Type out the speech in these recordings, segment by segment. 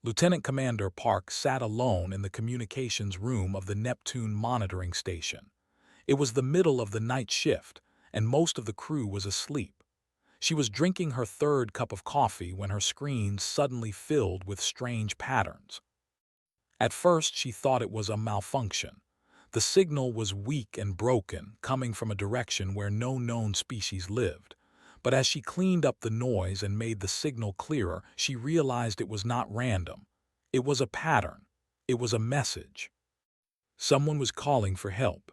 Lieutenant Commander Park sat alone in the communications room of the Neptune monitoring station. It was the middle of the night shift, and most of the crew was asleep. She was drinking her third cup of coffee when her screen suddenly filled with strange patterns. At first, she thought it was a malfunction. The signal was weak and broken, coming from a direction where no known species lived. But as she cleaned up the noise and made the signal clearer, she realized it was not random. It was a pattern. It was a message. Someone was calling for help.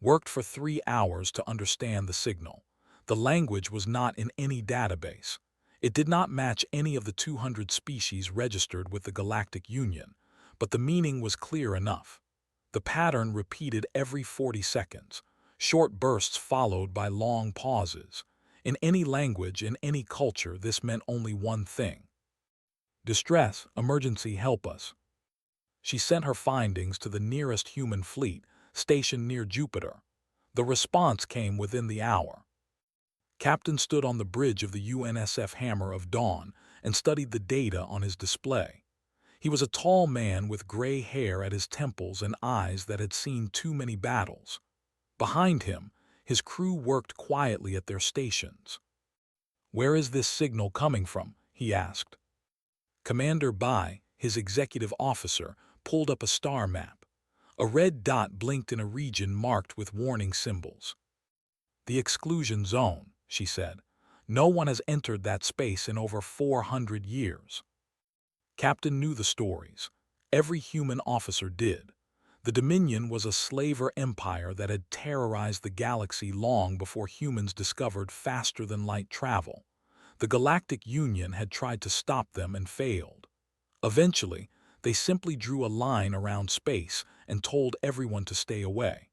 Worked for 3 hours to understand the signal. The language was not in any database. It did not match any of the 200 species registered with the Galactic Union, but the meaning was clear enough. The pattern repeated every 40 seconds, short bursts followed by long pauses. In any language, in any culture, this meant only one thing. Distress, emergency, help us. She sent her findings to the nearest human fleet, stationed near Jupiter. The response came within the hour. Captain stood on the bridge of the UNSF Hammer of Dawn and studied the data on his display. He was a tall man with gray hair at his temples and eyes that had seen too many battles. Behind him, his crew worked quietly at their stations. "Where is this signal coming from?" he asked. Commander Bai, his executive officer, pulled up a star map. A red dot blinked in a region marked with warning symbols. "The exclusion zone," she said. "No one has entered that space in over 400 years." Captain knew the stories. Every human officer did. The Dominion was a slaver empire that had terrorized the galaxy long before humans discovered faster-than-light travel. The Galactic Union had tried to stop them and failed. Eventually, they simply drew a line around space and told everyone to stay away.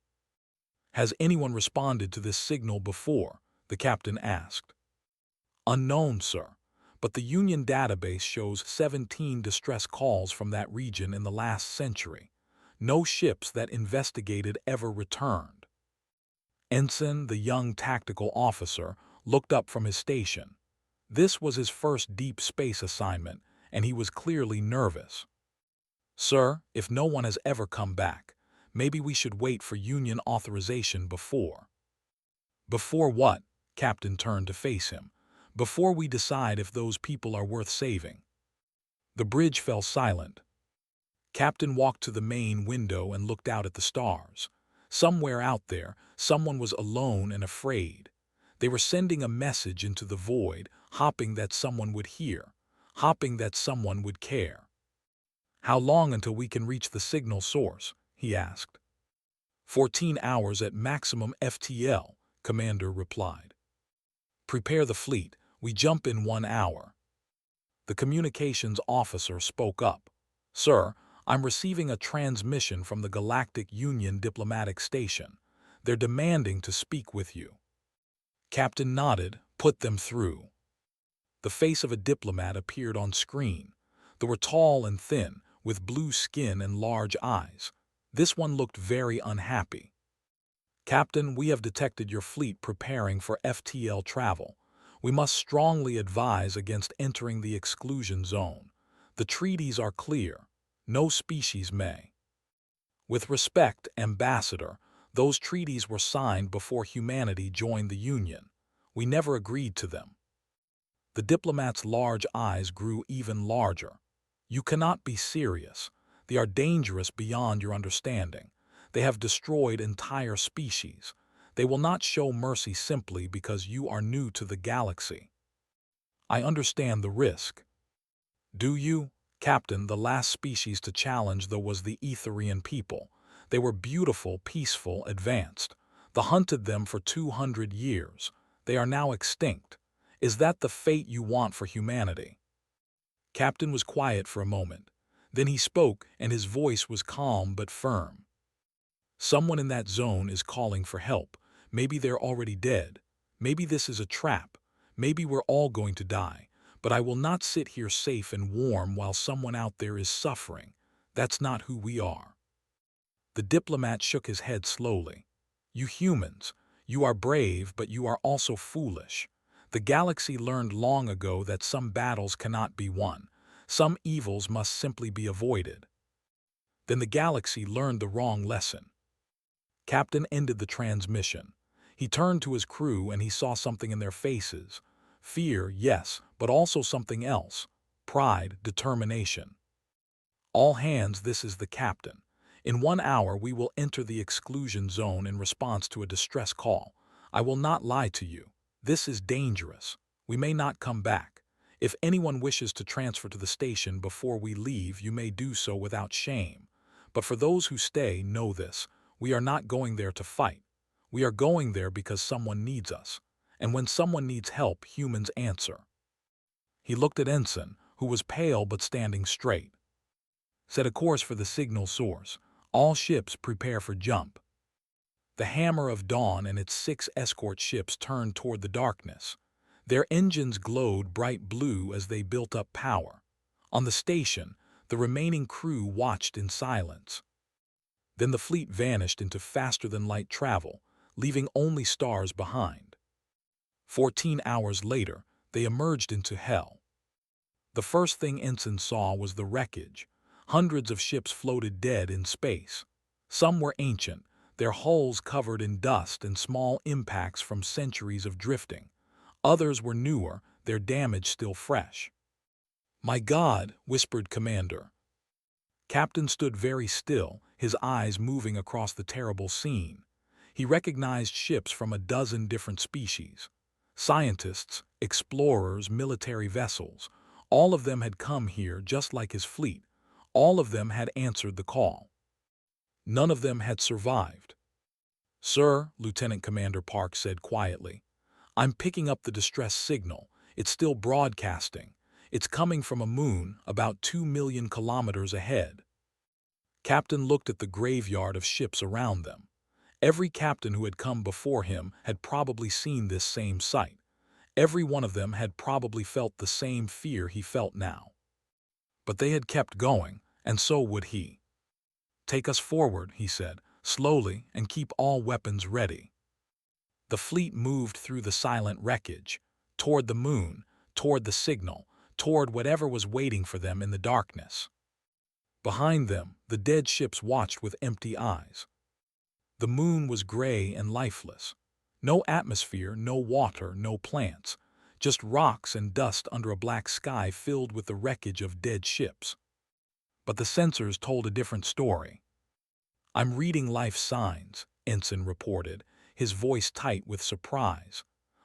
"Has anyone responded to this signal before?" the captain asked. "Unknown, sir, but the Union database shows 17 distress calls from that region in the last century. No ships that investigated ever returned." Ensign, the young tactical officer, looked up from his station. This was his first deep space assignment, and he was clearly nervous. "Sir, if no one has ever come back, maybe we should wait for Union authorization before." "Before what?" Captain turned to face him. "Before we decide if those people are worth saving." The bridge fell silent. Captain walked to the main window and looked out at the stars. Somewhere out there, someone was alone and afraid. They were sending a message into the void, hoping that someone would hear, hoping that someone would care. "How long until we can reach the signal source?" he asked. 14 hours at maximum FTL, Commander replied. "Prepare the fleet. We jump in 1 hour." The communications officer spoke up. "Sir, I'm receiving a transmission from the Galactic Union diplomatic station. They're demanding to speak with you." Captain nodded. "Put them through." The face of a diplomat appeared on screen. They were tall and thin, with blue skin and large eyes. This one looked very unhappy. "Captain, we have detected your fleet preparing for FTL travel. We must strongly advise against entering the exclusion zone. The treaties are clear. No species may." "With respect, Ambassador, those treaties were signed before humanity joined the Union. We never agreed to them." The diplomat's large eyes grew even larger. "You cannot be serious. They are dangerous beyond your understanding. They have destroyed entire species. They will not show mercy simply because you are new to the galaxy." "I understand the risk." "Do you?" "Captain, the last species to challenge was the Etherian people. They were beautiful, peaceful, advanced. The hunted them for 200 years. They are now extinct. Is that the fate you want for humanity?" Captain was quiet for a moment. Then he spoke, and his voice was calm but firm. "Someone in that zone is calling for help. Maybe they're already dead. Maybe this is a trap. Maybe we're all going to die. But I will not sit here safe and warm while someone out there is suffering. That's not who we are." The diplomat shook his head slowly. "You humans, you are brave, but you are also foolish. The galaxy learned long ago that some battles cannot be won. Some evils must simply be avoided. Then the galaxy learned the wrong lesson. Captain ended the transmission. He turned to his crew and he saw something in their faces. Fear, yes, but also something else. Pride, determination. All hands, this is the captain. In 1 hour we will enter the exclusion zone in response to a distress call. I will not lie to you. This is dangerous. We may not come back. If anyone wishes to transfer to the station before we leave, you may do so without shame. But for those who stay, know this. We are not going there to fight. We are going there because someone needs us. And when someone needs help, humans answer. He looked at Ensign, who was pale but standing straight. Set a course for the signal source. All ships prepare for jump. The Hammer of Dawn and its 6 escort ships turned toward the darkness. Their engines glowed bright blue as they built up power. On the station, the remaining crew watched in silence. Then the fleet vanished into faster-than-light travel, leaving only stars behind. 14 hours later, they emerged into hell. The first thing Ensign saw was the wreckage. Hundreds of ships floated dead in space. Some were ancient, their hulls covered in dust and small impacts from centuries of drifting. Others were newer, their damage still fresh. "My God," whispered Commander. Captain stood very still, his eyes moving across the terrible scene. He recognized ships from a dozen different species. Scientists, explorers, military vessels. All of them had come here just like his fleet. All of them had answered the call. None of them had survived. "Sir," Lieutenant Commander Park said quietly, "I'm picking up the distress signal. It's still broadcasting. It's coming from a moon about 2 million kilometers ahead." Captain looked at the graveyard of ships around them. Every captain who had come before him had probably seen this same sight. Every one of them had probably felt the same fear he felt now. But they had kept going, and so would he. "Take us forward," he said, slowly, "and keep all weapons ready." The fleet moved through the silent wreckage, toward the moon, toward the signal, toward whatever was waiting for them in the darkness. Behind them, the dead ships watched with empty eyes. The moon was gray and lifeless. No atmosphere, no water, no plants. Just rocks and dust under a black sky filled with the wreckage of dead ships. But the sensors told a different story. "I'm reading life signs," Ensign reported, his voice tight with surprise.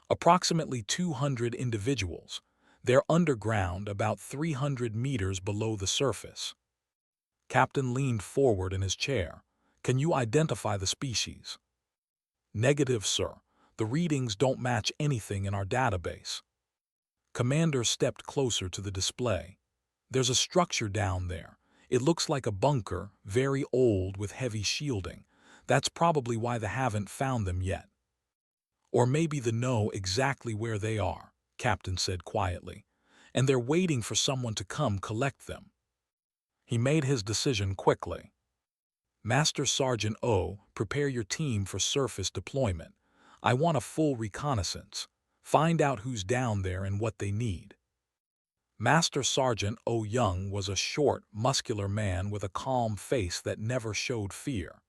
"Approximately 200 individuals. They're underground, about 300 meters below the surface." Captain leaned forward in his chair. "Can you identify the species?" "Negative, sir. The readings don't match anything in our database." Commander stepped closer to the display. "There's a structure down there. It looks like a bunker, very old with heavy shielding. That's probably why they haven't found them yet." "Or maybe they know exactly where they are," Captain said quietly, "and they're waiting for someone to come collect them." He made his decision quickly. "Master Sergeant O, prepare your team for surface deployment. I want a full reconnaissance. Find out who's down there and what they need." Master Sergeant O Young was a short, muscular man with a calm face that never showed fear.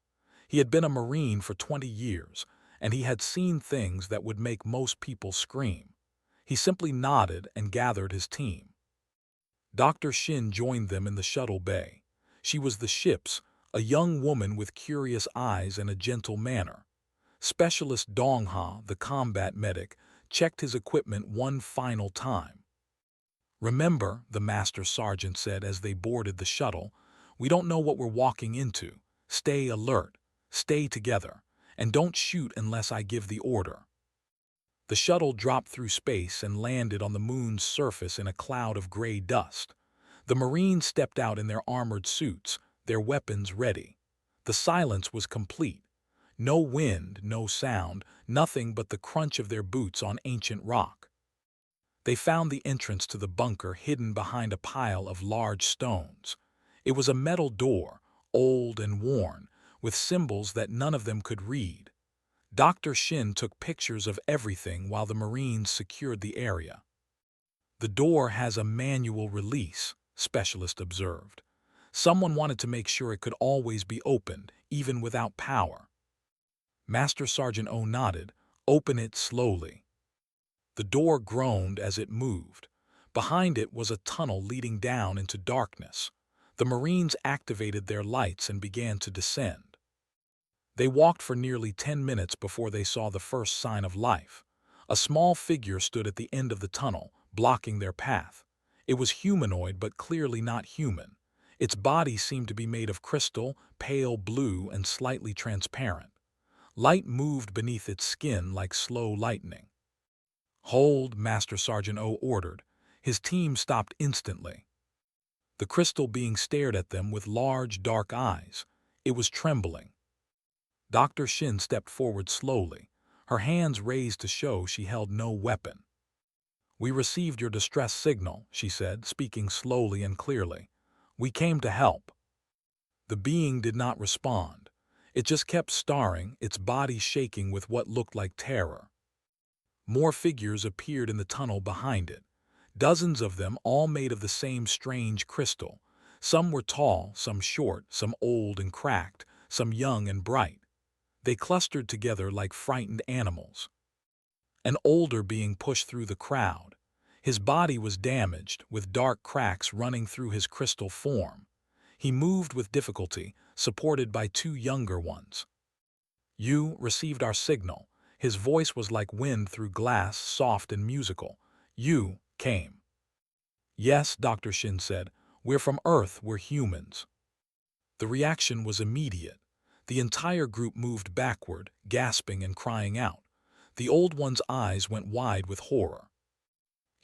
He had been a Marine for 20 years, and he had seen things that would make most people scream. He simply nodded and gathered his team. Dr. Shin joined them in the shuttle bay. She was the ship's, a young woman with curious eyes and a gentle manner. Specialist Dongha, the combat medic, checked his equipment one final time. "Remember," the Master Sergeant said as they boarded the shuttle, "we don't know what we're walking into. Stay alert, stay together, and don't shoot unless I give the order." The shuttle dropped through space and landed on the moon's surface in a cloud of gray dust. The Marines stepped out in their armored suits, their weapons ready. The silence was complete. No wind, no sound, nothing but the crunch of their boots on ancient rock. They found the entrance to the bunker hidden behind a pile of large stones. It was a metal door, old and worn, with symbols that none of them could read. Dr. Shin took pictures of everything while the Marines secured the area. "The door has a manual release," Specialist observed. Someone wanted to make sure it could always be opened, even without power. Master Sergeant O nodded. Open it slowly. The door groaned as it moved. Behind it was a tunnel leading down into darkness. The Marines activated their lights and began to descend. They walked for nearly 10 minutes before they saw the first sign of life. A small figure stood at the end of the tunnel, blocking their path. It was humanoid but clearly not human. Its body seemed to be made of crystal, pale blue and slightly transparent. Light moved beneath its skin like slow lightning. Hold, Master Sergeant O ordered. His team stopped instantly. The crystal being stared at them with large, dark eyes. It was trembling. Dr. Shin stepped forward slowly, her hands raised to show she held no weapon. We received your distress signal, she said, speaking slowly and clearly. We came to help. The being did not respond. It just kept staring, its body shaking with what looked like terror. More figures appeared in the tunnel behind it. Dozens of them, all made of the same strange crystal. Some were tall, some short, some old and cracked, some young and bright. They clustered together like frightened animals. An older being pushed through the crowd. His body was damaged, with dark cracks running through his crystal form. He moved with difficulty, supported by two younger ones. You received our signal. His voice was like wind through glass, soft and musical. You came. Yes, Dr. Shin said. We're from Earth, we're humans. The reaction was immediate. The entire group moved backward, gasping and crying out. The old one's eyes went wide with horror.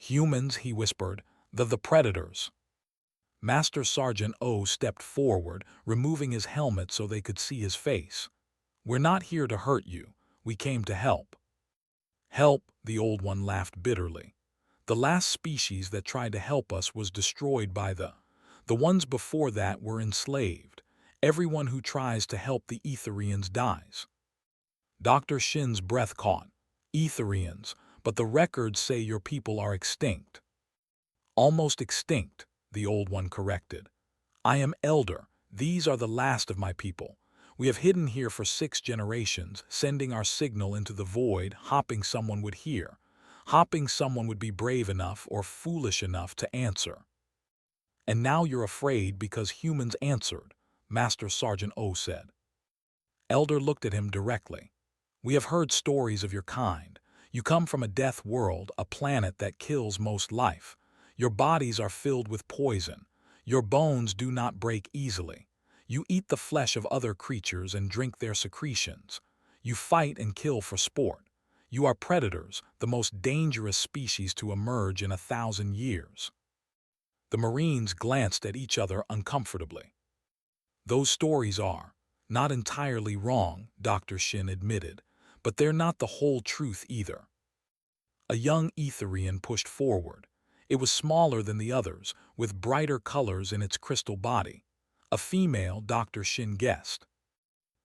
Humans, he whispered, the predators. Master Sergeant O stepped forward, removing his helmet so they could see his face. We're not here to hurt you. We came to help. Help, the old one laughed bitterly. The last species that tried to help us was destroyed by the ones before that were enslaved. Everyone who tries to help the Etherians dies. Dr. Shin's breath caught. Etherians, but the records say your people are extinct. Almost extinct, the old one corrected. I am elder. These are the last of my people. We have hidden here for 6 generations, sending our signal into the void, hoping someone would hear, hoping someone would be brave enough or foolish enough to answer. And now you're afraid because humans answered, Master Sergeant O said. Elder looked at him directly. We have heard stories of your kind. You come from a death world, a planet that kills most life. Your bodies are filled with poison. Your bones do not break easily. You eat the flesh of other creatures and drink their secretions. You fight and kill for sport. You are predators, the most dangerous species to emerge in 1,000 years. The Marines glanced at each other uncomfortably. Those stories are not entirely wrong, Dr. Shin admitted, but they're not the whole truth either. A young Etherian pushed forward. It was smaller than the others, with brighter colors in its crystal body. A female, Dr. Shin guessed.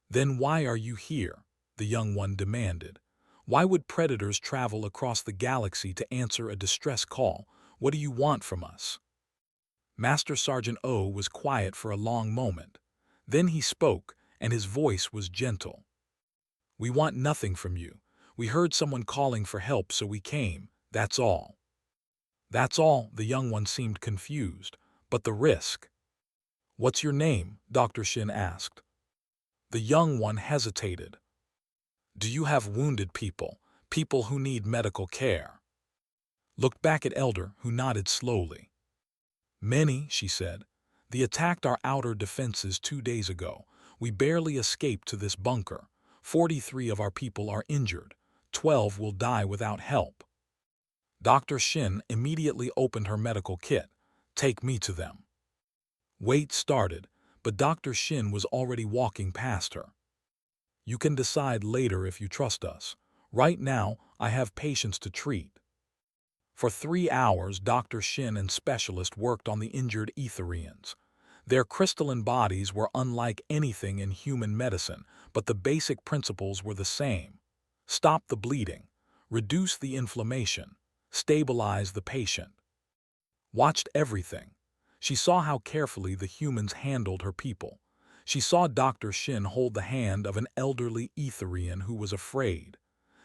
Then why are you here? The young one demanded. Why would predators travel across the galaxy to answer a distress call? What do you want from us? Master Sergeant O was quiet for a long moment. Then he spoke, and his voice was gentle. We want nothing from you. We heard someone calling for help, so we came. That's all. That's all, the young one seemed confused. But the risk. What's your name? Dr. Shin asked. The young one hesitated. Do you have wounded people, people who need medical care? Looked back at Elder, who nodded slowly. Many, she said. They attacked our outer defenses 2 days ago. We barely escaped to this bunker. 43 of our people are injured. 12 will die without help. Dr. Shin immediately opened her medical kit. Take me to them. Wait started, but Dr. Shin was already walking past her. You can decide later if you trust us. Right now, I have patients to treat. For 3 hours, Dr. Shin and Specialist worked on the injured Etherians. Their crystalline bodies were unlike anything in human medicine, but the basic principles were the same. Stop the bleeding, reduce the inflammation, stabilize the patient. Watched everything. She saw how carefully the humans handled her people. She saw Dr. Shin hold the hand of an elderly Etherian who was afraid.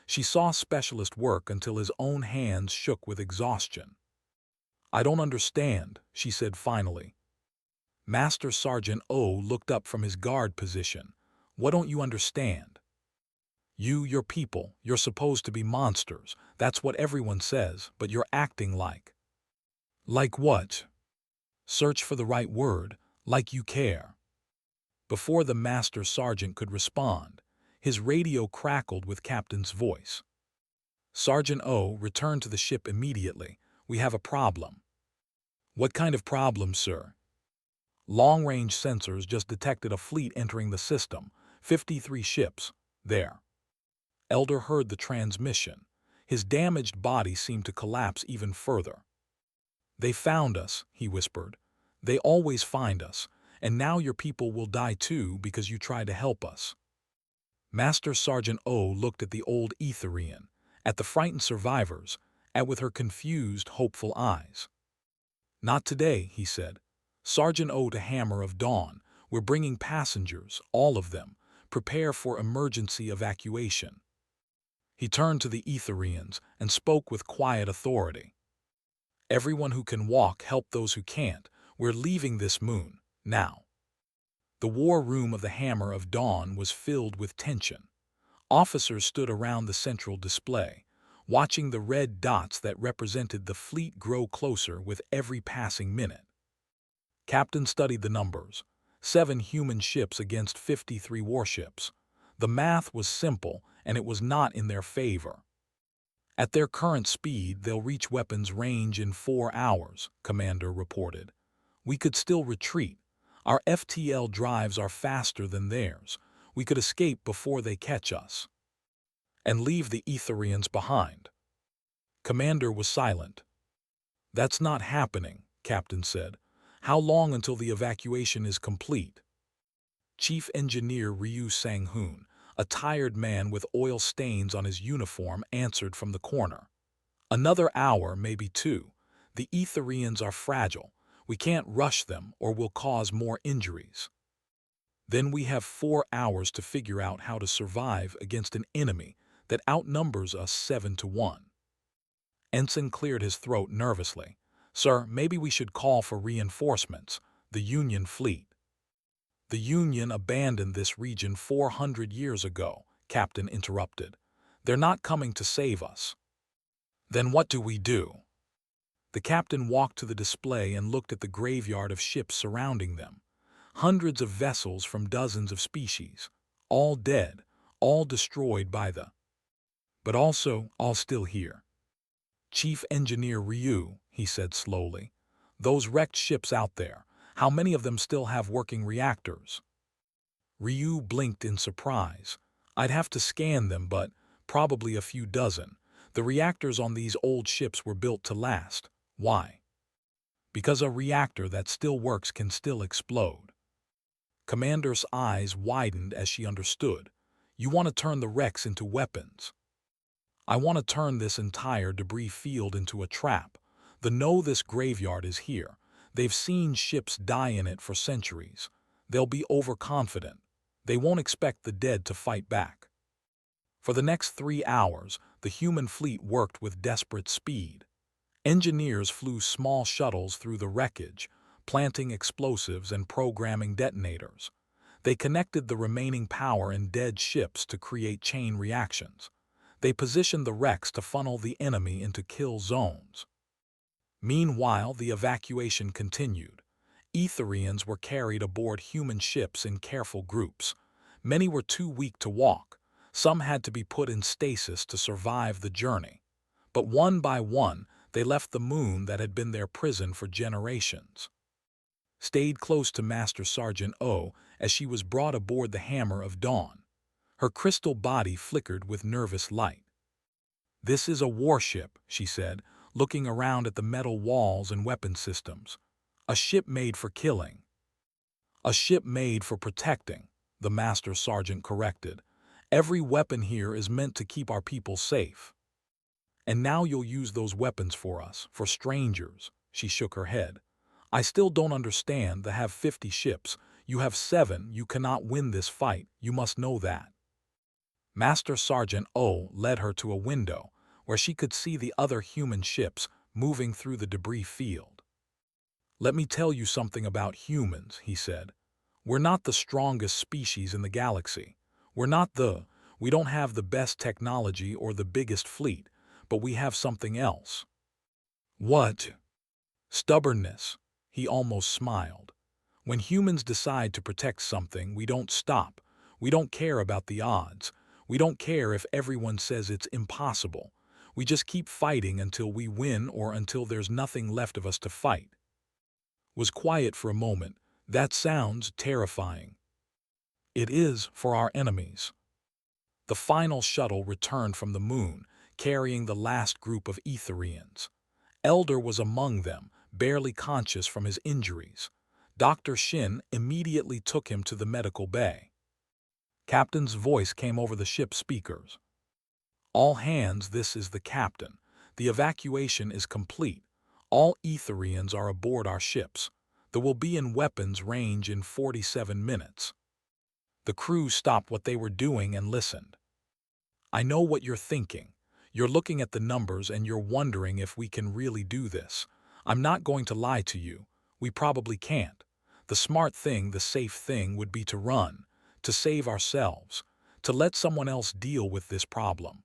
She saw specialist work until his own hands shook with exhaustion. "I don't understand," she said finally. Master Sergeant O looked up from his guard position. "What don't you understand?" Your people, you're supposed to be monsters. That's what everyone says, but you're acting like." "Like what?" "Search for the right word. Like you care." Before the Master Sergeant could respond, his radio crackled with Captain's voice. "Sergeant O, return to the ship immediately. We have a problem." "What kind of problem, sir?" "Long-range sensors just detected a fleet entering the system. 53 ships. There." Elder heard the transmission. His damaged body seemed to collapse even further. "They found us," he whispered. "They always find us, and now your people will die too because you tried to help us." Master Sergeant O looked at the old Etherian, at the frightened survivors, with her confused, hopeful eyes. "Not today," he said. "Sergeant O to Hammer of Dawn, we're bringing passengers, all of them. Prepare for emergency evacuation." He turned to the Etherians and spoke with quiet authority. "Everyone who can walk, help those who can't. We're leaving this moon, now." The war room of the Hammer of Dawn was filled with tension. Officers stood around the central display, watching the red dots that represented the fleet grow closer with every passing minute. Captain studied the numbers. 7 human ships against 53 warships. The math was simple, and it was not in their favor. "At their current speed, they'll reach weapons range in 4 hours, Commander reported. "We could still retreat. Our FTL drives are faster than theirs. We could escape before they catch us." "And leave the Etherians behind." Commander was silent. "That's not happening," Captain said. "How long until the evacuation is complete?" Chief Engineer Ryu Sang-hoon, a tired man with oil stains on his uniform, answered from the corner. "Another hour, maybe 2. The Etherians are fragile. We can't rush them or we'll cause more injuries." "Then we have 4 hours to figure out how to survive against an enemy that outnumbers us 7-1. Ensign cleared his throat nervously. "Sir, maybe we should call for reinforcements. The Union fleet." "The Union abandoned this region 400 years ago," Captain interrupted. "They're not coming to save us." "Then what do we do?" The captain walked to the display and looked at the graveyard of ships surrounding them. Hundreds of vessels from dozens of species. All dead, all destroyed by the... but also all still here. "Chief Engineer Ryu," he said slowly, "those wrecked ships out there, how many of them still have working reactors?" Ryu blinked in surprise. "I'd have to scan them, but probably a few dozen. The reactors on these old ships were built to last." "Why?" "Because a reactor that still works can still explode." Commander's eyes widened as she understood. "You want to turn the wrecks into weapons?" "I want to turn this entire debris field into a trap. They know this graveyard is here. They've seen ships die in it for centuries. They'll be overconfident. They won't expect the dead to fight back." For the next 3 hours, the human fleet worked with desperate speed. Engineers flew small shuttles through the wreckage, planting explosives and programming detonators. They connected the remaining power in dead ships to create chain reactions. They positioned the wrecks to funnel the enemy into kill zones. Meanwhile, the evacuation continued. Etherians were carried aboard human ships in careful groups. Many were too weak to walk. Some had to be put in stasis to survive the journey. But one by one, they left the moon that had been their prison for generations. Stayed close to Master Sergeant O as she was brought aboard the Hammer of Dawn. Her crystal body flickered with nervous light. "This is a warship," she said, looking around at the metal walls and weapon systems. "A ship made for killing." "A ship made for protecting," the Master Sergeant corrected. "Every weapon here is meant to keep our people safe." "And now you'll use those weapons for us, for strangers," she shook her head. I still don't understand the have 50 ships. You have 7, you cannot win this fight, you must know that. Master Sergeant O led her to a window where she could see the other human ships moving through the debris field. Let me tell you something about humans, he said. We're not the strongest species in the galaxy. We don't have the best technology or the biggest fleet, but we have something else. What? Stubbornness. He almost smiled. When humans decide to protect something, we don't stop. We don't care about the odds. We don't care if everyone says it's impossible. We just keep fighting until we win or until there's nothing left of us to fight. Was quiet for a moment. That sounds terrifying. It is for our enemies. The final shuttle returned from the moon, carrying the last group of Etherians. Elder was among them, barely conscious from his injuries. Dr. Shin immediately took him to the medical bay. Captain's voice came over the ship's speakers. All hands, this is the captain. The evacuation is complete. All Etherians are aboard our ships. They will be in weapons range in 47 minutes. The crew stopped what they were doing and listened. I know what you're thinking. You're looking at the numbers and you're wondering if we can really do this. I'm not going to lie to you. We probably can't. The smart thing, the safe thing would be to run, to save ourselves, to let someone else deal with this problem.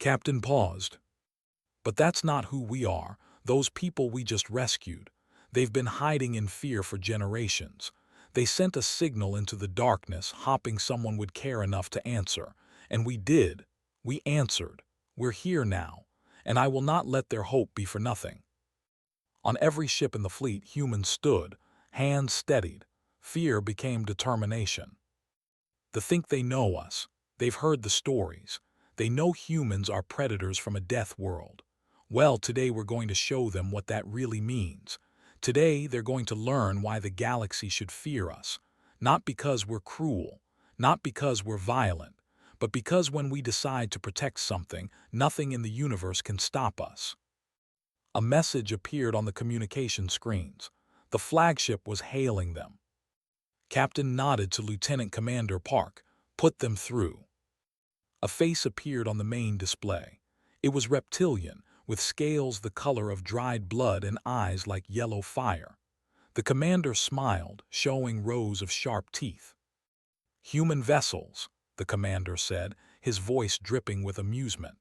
Captain paused. But that's not who we are, those people we just rescued. They've been hiding in fear for generations. They sent a signal into the darkness, hoping someone would care enough to answer. And we did. We answered. We're here now, and I will not let their hope be for nothing. On every ship in the fleet, humans stood, hands steadied. Fear became determination. They think they know us. They've heard the stories. They know humans are predators from a death world. Well, today we're going to show them what that really means. Today they're going to learn why the galaxy should fear us. Not because we're cruel, not because we're violent, but because when we decide to protect something, nothing in the universe can stop us. A message appeared on the communication screens. The flagship was hailing them. Captain nodded to Lieutenant Commander Park. Put them through. A face appeared on the main display. It was reptilian, with scales the color of dried blood and eyes like yellow fire. The commander smiled, showing rows of sharp teeth. Human vessels, the commander said, his voice dripping with amusement.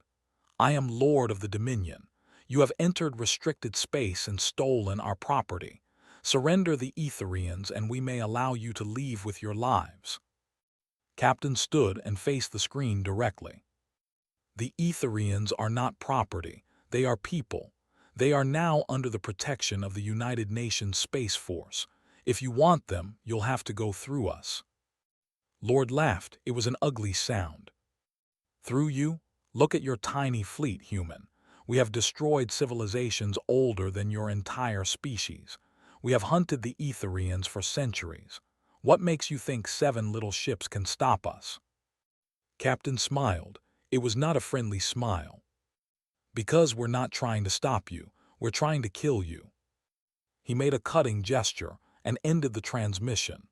I am Lord of the Dominion. You have entered restricted space and stolen our property. Surrender the Etherians and we may allow you to leave with your lives. Captain stood and faced the screen directly. The Etherians are not property. They are people. They are now under the protection of the United Nations Space Force. If you want them, you'll have to go through us. Lord laughed. It was an ugly sound. Through you? Look at your tiny fleet, human. We have destroyed civilizations older than your entire species. We have hunted the Etherians for centuries. What makes you think 7 little ships can stop us? Captain smiled. It was not a friendly smile. Because we're not trying to stop you, we're trying to kill you. He made a cutting gesture and ended the transmission.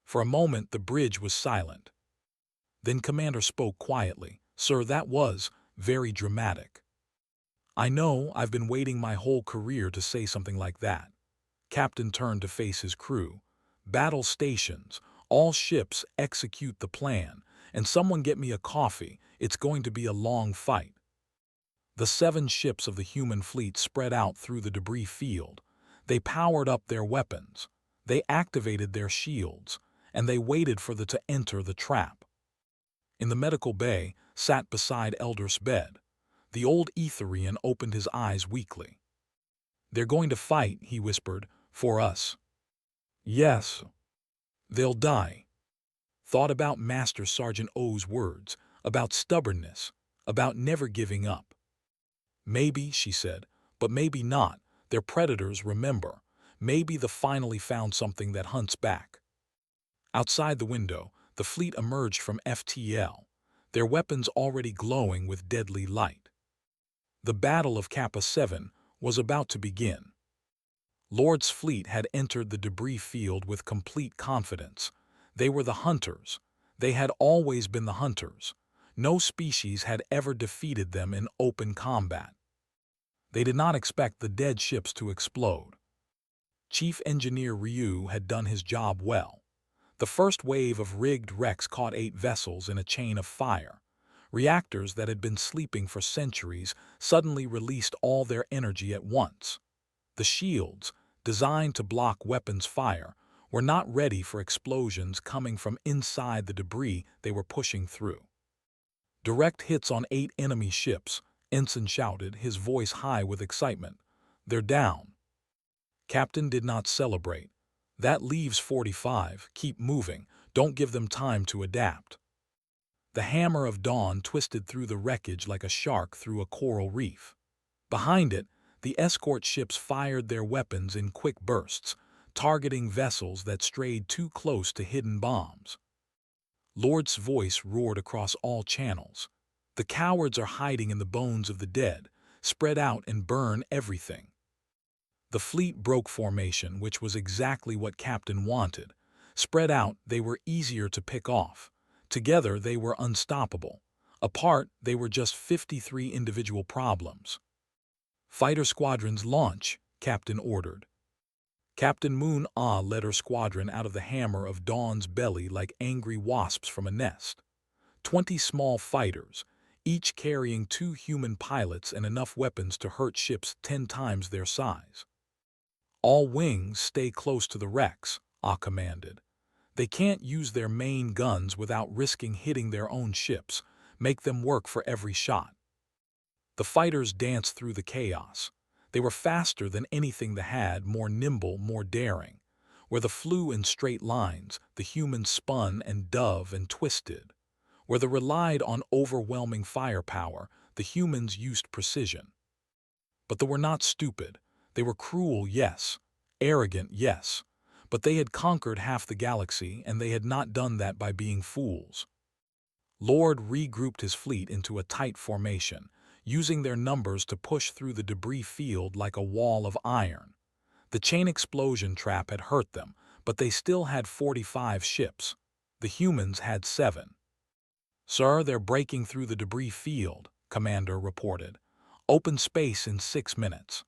For a moment, the bridge was silent. Then Commander spoke quietly. Sir, that was very dramatic. I know, I've been waiting my whole career to say something like that. Captain turned to face his crew. Battle stations, all ships execute the plan, and someone get me a coffee, it's going to be a long fight. The 7 ships of the human fleet spread out through the debris field. They powered up their weapons. They activated their shields, and they waited for them to enter the trap. In the medical bay, sat beside Elder's bed. The old Etherian opened his eyes weakly. They're going to fight, he whispered, for us. Yes. They'll die. Thought about Master Sergeant O's words, about stubbornness, about never giving up. Maybe, she said, but maybe not. They're predators, remember. Maybe they finally found something that hunts back. Outside the window, the fleet emerged from FTL, their weapons already glowing with deadly light. The Battle of Kappa 7 was about to begin. Lord's fleet had entered the debris field with complete confidence. They were the hunters. They had always been the hunters. No species had ever defeated them in open combat. They did not expect the dead ships to explode. Chief Engineer Ryu had done his job well. The first wave of rigged wrecks caught 8 vessels in a chain of fire. Reactors that had been sleeping for centuries suddenly released all their energy at once. The shields, designed to block weapons fire, were not ready for explosions coming from inside the debris they were pushing through. Direct hits on 8 enemy ships, Ensign shouted, his voice high with excitement. They're down. Captain did not celebrate. That leaves 45, keep moving, don't give them time to adapt. The hammer of dawn twisted through the wreckage like a shark through a coral reef. Behind it, the escort ships fired their weapons in quick bursts, targeting vessels that strayed too close to hidden bombs. Lord's voice roared across all channels. The cowards are hiding in the bones of the dead. Spread out and burn everything. The fleet broke formation, which was exactly what Captain wanted. Spread out, they were easier to pick off. Together, they were unstoppable. Apart, they were just 53 individual problems. Fighter squadrons launch, Captain ordered. Captain Moon Ah led her squadron out of the hammer of dawn's belly like angry wasps from a nest. 20 small fighters, each carrying 2 human pilots and enough weapons to hurt ships 10 times their size. All wings stay close to the wrecks, Ah commanded. They can't use their main guns without risking hitting their own ships. Make them work for every shot. The fighters danced through the chaos. They were faster than anything they had, more nimble, more daring. Where they flew in straight lines, the humans spun and dove and twisted. Where they relied on overwhelming firepower, the humans used precision. But they were not stupid. They were cruel, yes. Arrogant, yes. But they had conquered half the galaxy, and they had not done that by being fools. Lord regrouped his fleet into a tight formation, using their numbers to push through the debris field like a wall of iron. The chain explosion trap had hurt them, but they still had 45 ships. The humans had 7. Sir, they're breaking through the debris field, Commander reported. Open space in 6 minutes.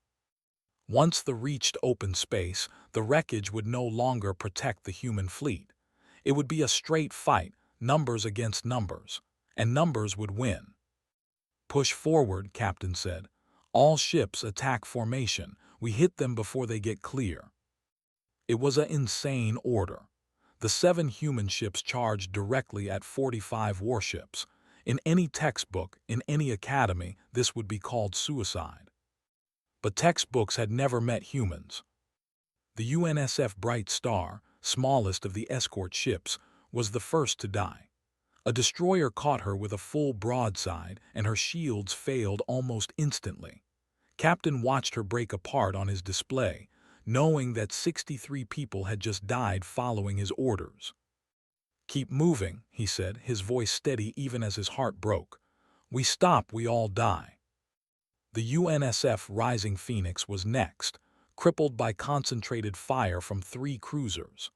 Once they reached open space, the wreckage would no longer protect the human fleet. It would be a straight fight, numbers against numbers, and numbers would win. Push forward, Captain said. All ships attack formation. We hit them before they get clear. It was an insane order. The 7 human ships charged directly at 45 warships. In any textbook, in any academy, this would be called suicide. But textbooks had never met humans. The UNSF Bright Star, smallest of the escort ships, was the first to die. A destroyer caught her with a full broadside, and her shields failed almost instantly. Captain watched her break apart on his display, knowing that 63 people had just died following his orders. Keep moving, he said, his voice steady even as his heart broke. We stop, we all die. The UNSF Rising Phoenix was next, crippled by concentrated fire from 3 cruisers.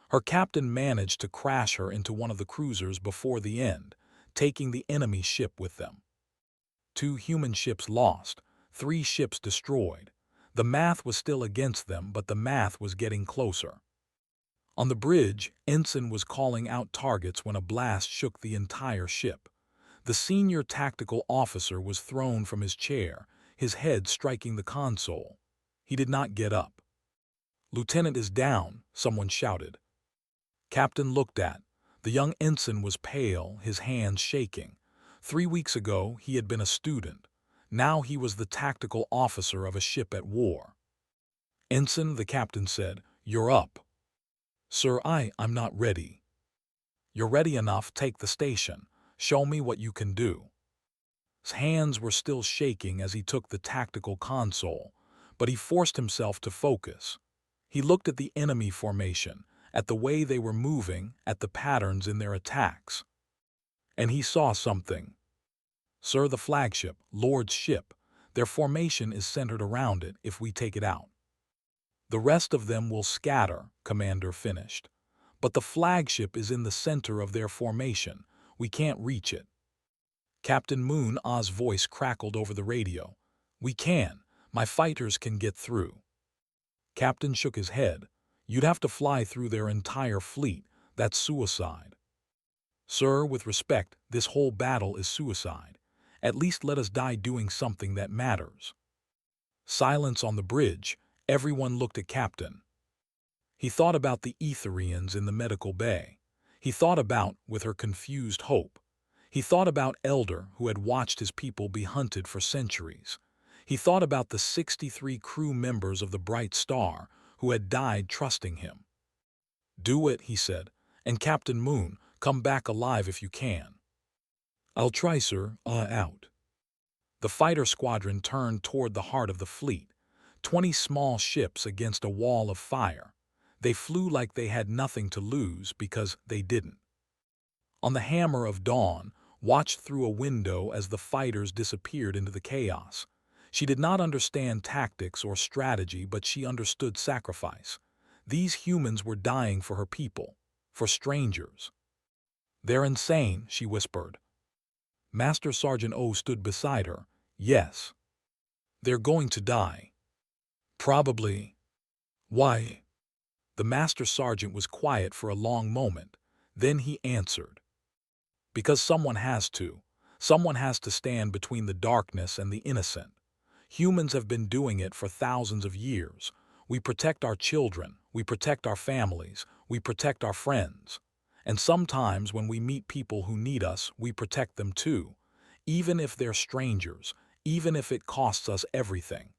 Her captain managed to crash her into one of the cruisers before the end, taking the enemy ship with them. 2 human ships lost, 3 ships destroyed. The math was still against them, but the math was getting closer. On the bridge, Ensign was calling out targets when a blast shook the entire ship. The senior tactical officer was thrown from his chair, his head striking the console. He did not get up. Lieutenant is down, someone shouted. Captain looked at. The young ensign was pale, his hands shaking. 3 weeks ago, he had been a student. Now he was the tactical officer of a ship at war. Ensign, the captain said, you're up. Sir, I'm not ready. You're ready enough, take the station. Show me what you can do. His hands were still shaking as he took the tactical console, but he forced himself to focus. He looked at the enemy formation, at the way they were moving, at the patterns in their attacks. And he saw something. Sir, the flagship, Lord's ship, their formation is centered around it if we take it out. The rest of them will scatter, Commander finished. But the flagship is in the center of their formation. We can't reach it. Captain Moon Ah's voice crackled over the radio. We can. My fighters can get through. Captain shook his head. You'd have to fly through their entire fleet. That's suicide. Sir, with respect, this whole battle is suicide. At least let us die doing something that matters. Silence on the bridge. Everyone looked at Captain. He thought about the Etherians in the medical bay. He thought about, with her confused hope. He thought about Elder, who had watched his people be hunted for centuries. He thought about the 63 crew members of the Bright Star who had died trusting him. Do it, he said, and Captain Moon, come back alive if you can. I'll try, sir. Out. The fighter squadron turned toward the heart of the fleet, 20 small ships against a wall of fire. They flew like they had nothing to lose because they didn't. On the Hammer of Dawn watched through a window as the fighters disappeared into the chaos. She did not understand tactics or strategy, but she understood sacrifice. These humans were dying for her people, for strangers. They're insane, she whispered. Master Sergeant O stood beside her. Yes. They're going to die. Probably. Why? The Master Sergeant was quiet for a long moment. Then he answered. Because someone has to. Someone has to stand between the darkness and the innocent. Humans have been doing it for thousands of years. We protect our children, we protect our families, we protect our friends. And sometimes when we meet people who need us, we protect them too, even if they're strangers, even if it costs us everything.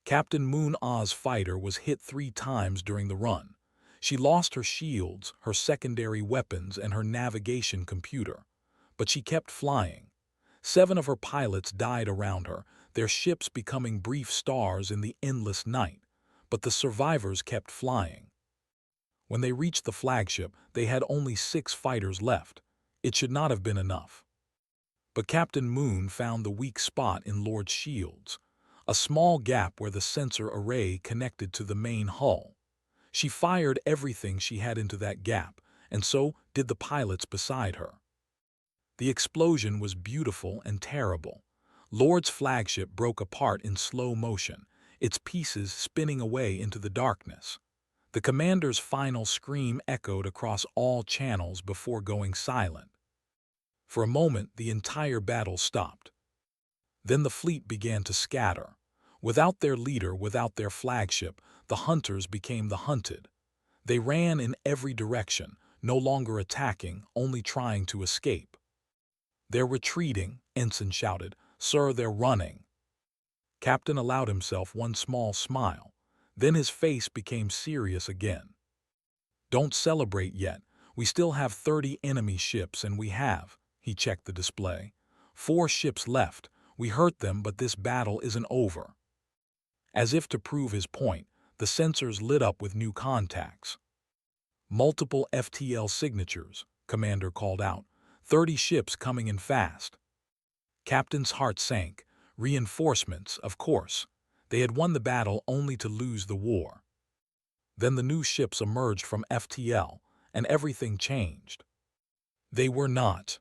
Captain Moon Ah's fighter was hit 3 times during the run. She lost her shields, her secondary weapons, and her navigation computer. But she kept flying. 7 of her pilots died around her, their ships becoming brief stars in the endless night. But the survivors kept flying. When they reached the flagship, they had only 6 fighters left. It should not have been enough. But Captain Moon found the weak spot in Lord's shields, a small gap where the sensor array connected to the main hull. She fired everything she had into that gap, and so did the pilots beside her. The explosion was beautiful and terrible. Lord's flagship broke apart in slow motion, its pieces spinning away into the darkness. The commander's final scream echoed across all channels before going silent. For a moment, the entire battle stopped. Then the fleet began to scatter. Without their leader, without their flagship, the hunters became the hunted. They ran in every direction, no longer attacking, only trying to escape. They're retreating, Ensign shouted. Sir, they're running. Captain allowed himself one small smile. Then his face became serious again. Don't celebrate yet. We still have 30 enemy ships, and we have, he checked the display, 4 ships left. We hurt them, but this battle isn't over. As if to prove his point, the sensors lit up with new contacts. Multiple FTL signatures, Commander called out. 30 ships coming in fast. Captain's heart sank. Reinforcements, of course. They had won the battle only to lose the war. Then the new ships emerged from FTL, and everything changed. They were not.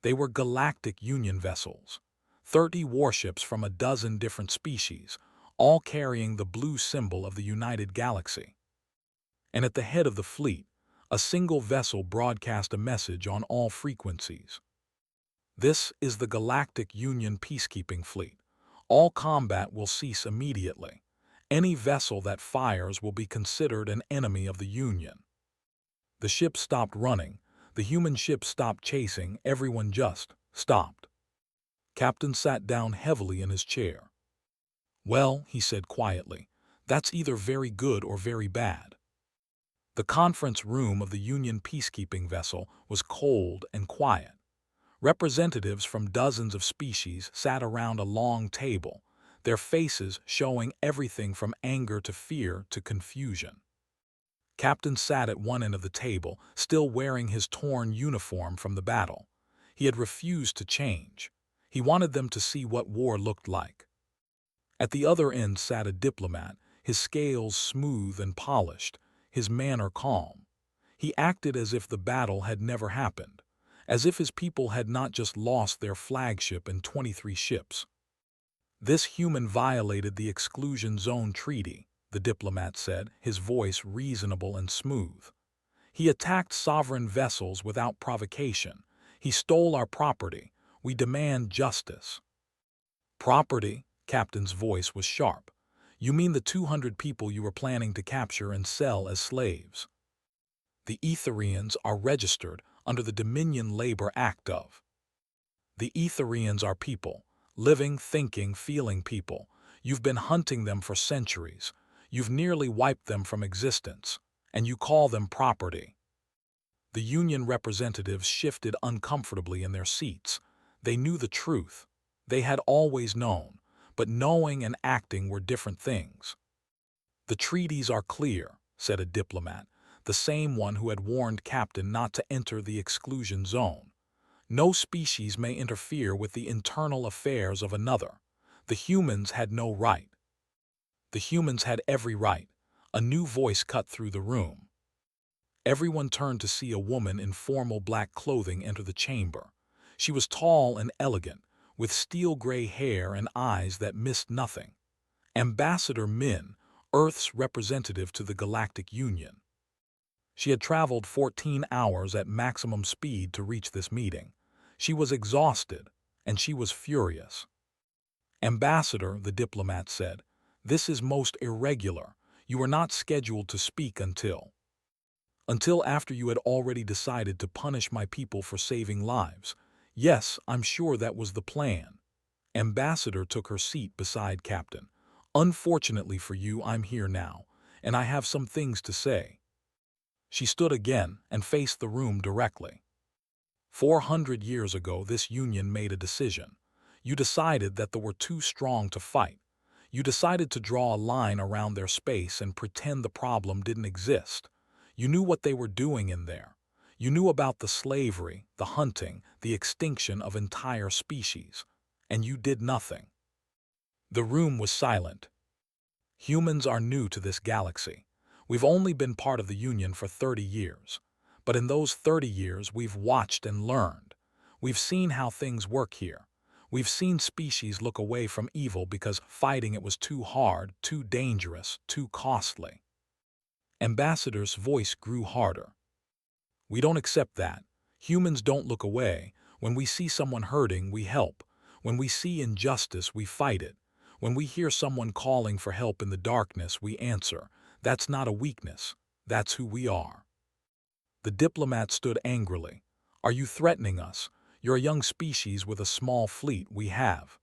They were Galactic Union vessels. 30 warships from a dozen different species, all carrying the blue symbol of the United Galaxy. And at the head of the fleet, a single vessel broadcast a message on all frequencies. This is the Galactic Union Peacekeeping Fleet. All combat will cease immediately. Any vessel that fires will be considered an enemy of the Union. The ship stopped running. The human ship stopped chasing. Everyone just stopped. Captain sat down heavily in his chair. Well, he said quietly, that's either very good or very bad. The conference room of the Union peacekeeping vessel was cold and quiet. Representatives from dozens of species sat around a long table, their faces showing everything from anger to fear to confusion. Captain sat at one end of the table, still wearing his torn uniform from the battle. He had refused to change. He wanted them to see what war looked like. At the other end sat a diplomat, his scales smooth and polished, his manner calm. He acted as if the battle had never happened, as if his people had not just lost their flagship and 23 ships. This human violated the Exclusion Zone Treaty, the diplomat said, his voice reasonable and smooth. He attacked sovereign vessels without provocation. He stole our property. We demand justice. Property? Captain's voice was sharp. You mean the 200 people you were planning to capture and sell as slaves? The Etherians are registered under the Dominion Labor Act of. The Etherians are people, living, thinking, feeling people. You've been hunting them for centuries. You've nearly wiped them from existence, and you call them property. The Union representatives shifted uncomfortably in their seats. They knew the truth. They had always known, but knowing and acting were different things. The treaties are clear, said a diplomat, the same one who had warned Captain not to enter the exclusion zone. No species may interfere with the internal affairs of another. The humans had no right. The humans had every right. A new voice cut through the room. Everyone turned to see a woman in formal black clothing enter the chamber. She was tall and elegant, with steel-gray hair and eyes that missed nothing. Ambassador Min, Earth's representative to the Galactic Union. She had traveled 14 hours at maximum speed to reach this meeting. She was exhausted, and she was furious. Ambassador, the diplomat said, this is most irregular. You were not scheduled to speak until after you had already decided to punish my people for saving lives. Yes, I'm sure that was the plan. Ambassador took her seat beside Captain. Unfortunately for you, I'm here now, and I have some things to say. She stood again and faced the room directly. 400 years ago, this union made a decision. You decided that they were too strong to fight. You decided to draw a line around their space and pretend the problem didn't exist. You knew what they were doing in there. You knew about the slavery, the hunting, the extinction of entire species. And you did nothing. The room was silent. Humans are new to this galaxy. We've only been part of the Union for 30 years. But in those 30 years, we've watched and learned. We've seen how things work here. We've seen species look away from evil because fighting it was too hard, too dangerous, too costly. Ambassador's voice grew harder. We don't accept that. Humans don't look away. When we see someone hurting, we help. When we see injustice, we fight it. When we hear someone calling for help in the darkness, we answer. That's not a weakness. That's who we are. The diplomat stood angrily. Are you threatening us? You're a young species with a small fleet. We have.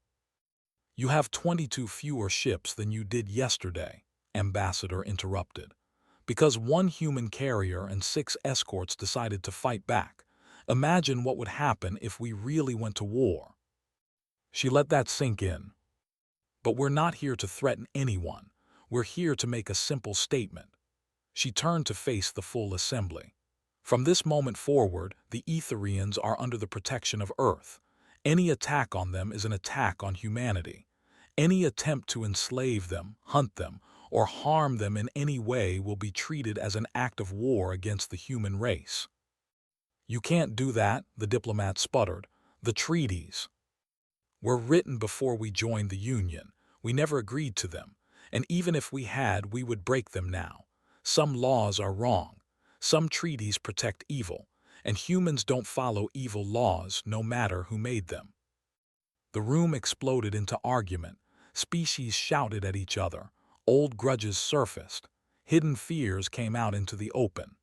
You have 22 fewer ships than you did yesterday, Ambassador interrupted. Because one human carrier and 6 escorts decided to fight back. Imagine what would happen if we really went to war. She let that sink in. But we're not here to threaten anyone. We're here to make a simple statement. She turned to face the full assembly. From this moment forward, the Etherians are under the protection of Earth. Any attack on them is an attack on humanity. Any attempt to enslave them, hunt them, or harm them in any way will be treated as an act of war against the human race. You can't do that, the diplomat sputtered. The treaties were written before we joined the Union. We never agreed to them, and even if we had, we would break them now. Some laws are wrong. Some treaties protect evil, and humans don't follow evil laws no matter who made them. The room exploded into argument. Species shouted at each other. Old grudges surfaced. Hidden fears came out into the open.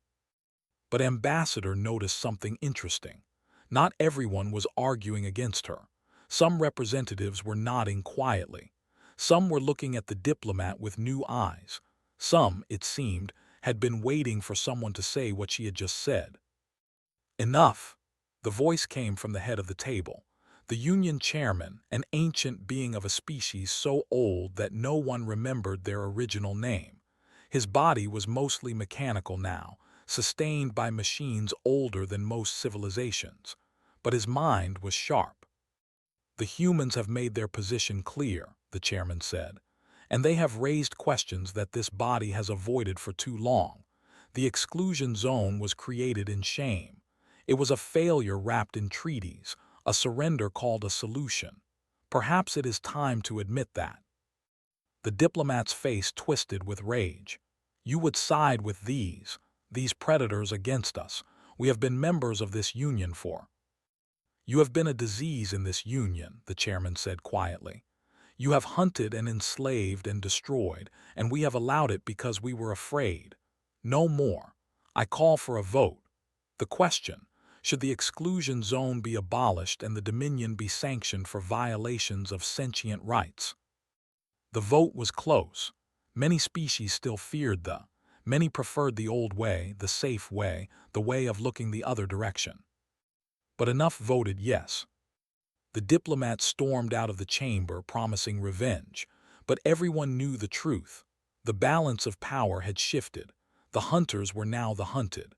But Ambassador noticed something interesting. Not everyone was arguing against her. Some representatives were nodding quietly. Some were looking at the diplomat with new eyes. Some, it seemed, had been waiting for someone to say what she had just said. Enough! The voice came from the head of the table. The Union chairman, an ancient being of a species so old that no one remembered their original name. His body was mostly mechanical now, sustained by machines older than most civilizations. But his mind was sharp. The humans have made their position clear, the chairman said, and they have raised questions that this body has avoided for too long. The exclusion zone was created in shame. It was a failure wrapped in treaties, a surrender called a solution. Perhaps it is time to admit that. The diplomat's face twisted with rage. You would side with these predators against us. We have been members of this union for. You have been a disease in this union, the chairman said quietly. You have hunted and enslaved and destroyed, and we have allowed it because we were afraid. No more. I call for a vote. The question: should the exclusion zone be abolished and the Dominion be sanctioned for violations of sentient rights? The vote was close. Many species still feared many preferred the old way, the safe way, the way of looking the other direction. But enough voted yes. The diplomat stormed out of the chamber promising revenge, but everyone knew the truth. The balance of power had shifted. The hunters were now the hunted.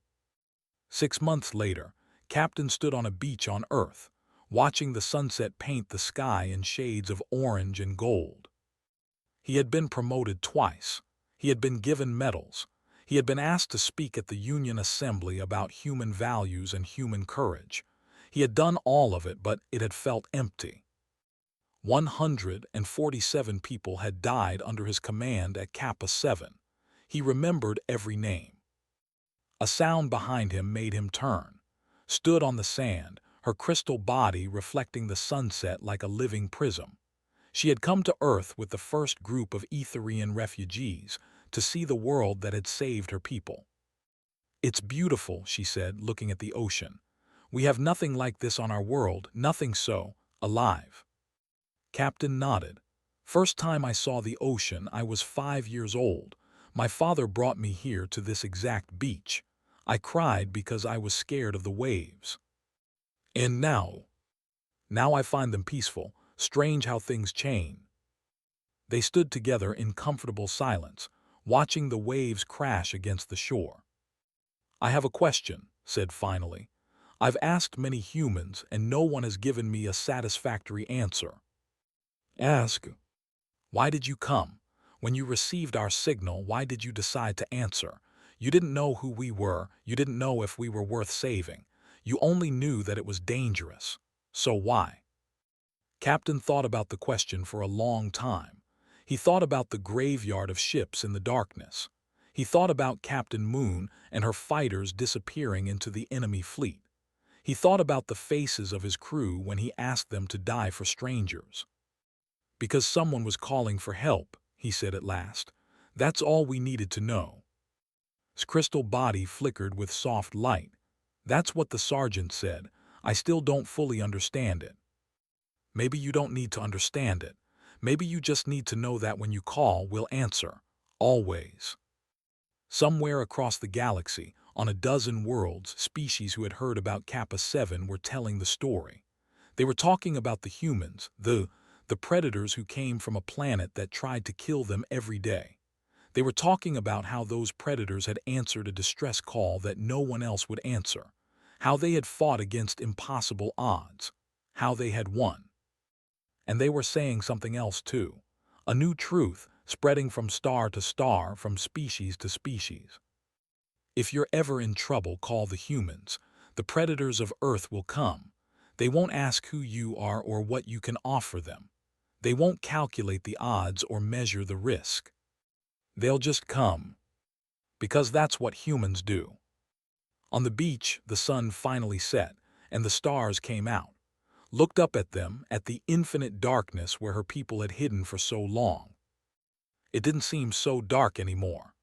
6 months later, Captain stood on a beach on Earth, watching the sunset paint the sky in shades of orange and gold. He had been promoted twice. He had been given medals. He had been asked to speak at the Union Assembly about human values and human courage. He had done all of it, but it had felt empty. 147 people had died under his command at Kappa 7. He remembered every name. A sound behind him made him turn. Stood on the sand, her crystal body reflecting the sunset like a living prism. She had come to Earth with the first group of Etherian refugees to see the world that had saved her people. It's beautiful, she said, looking at the ocean. We have nothing like this on our world, nothing so alive. Captain nodded. First time I saw the ocean, I was 5 years old. My father brought me here to this exact beach. I cried because I was scared of the waves. And now I find them peaceful. Strange how things change. They stood together in comfortable silence, watching the waves crash against the shore. I have a question, said finally. I've asked many humans, and no one has given me a satisfactory answer. Ask. Why did you come? When you received our signal, why did you decide to answer? You didn't know who we were. You didn't know if we were worth saving. You only knew that it was dangerous. So why? Captain thought about the question for a long time. He thought about the graveyard of ships in the darkness. He thought about Captain Moon and her fighters disappearing into the enemy fleet. He thought about the faces of his crew when he asked them to die for strangers. Because someone was calling for help, he said at last. That's all we needed to know. His crystal body flickered with soft light. That's what the sergeant said. I still don't fully understand it. Maybe you don't need to understand it. Maybe you just need to know that when you call, we'll answer. Always. Somewhere across the galaxy, on a dozen worlds, species who had heard about Kappa 7 were telling the story. They were talking about the humans, the predators who came from a planet that tried to kill them every day. They were talking about how those predators had answered a distress call that no one else would answer, how they had fought against impossible odds, how they had won. And they were saying something else too, a new truth spreading from star to star, from species to species. If you're ever in trouble, call the humans. The predators of Earth will come. They won't ask who you are or what you can offer them. They won't calculate the odds or measure the risk. They'll just come. Because that's what humans do. On the beach, the sun finally set, and the stars came out. Looked up at them, at the infinite darkness where her people had hidden for so long. It didn't seem so dark anymore.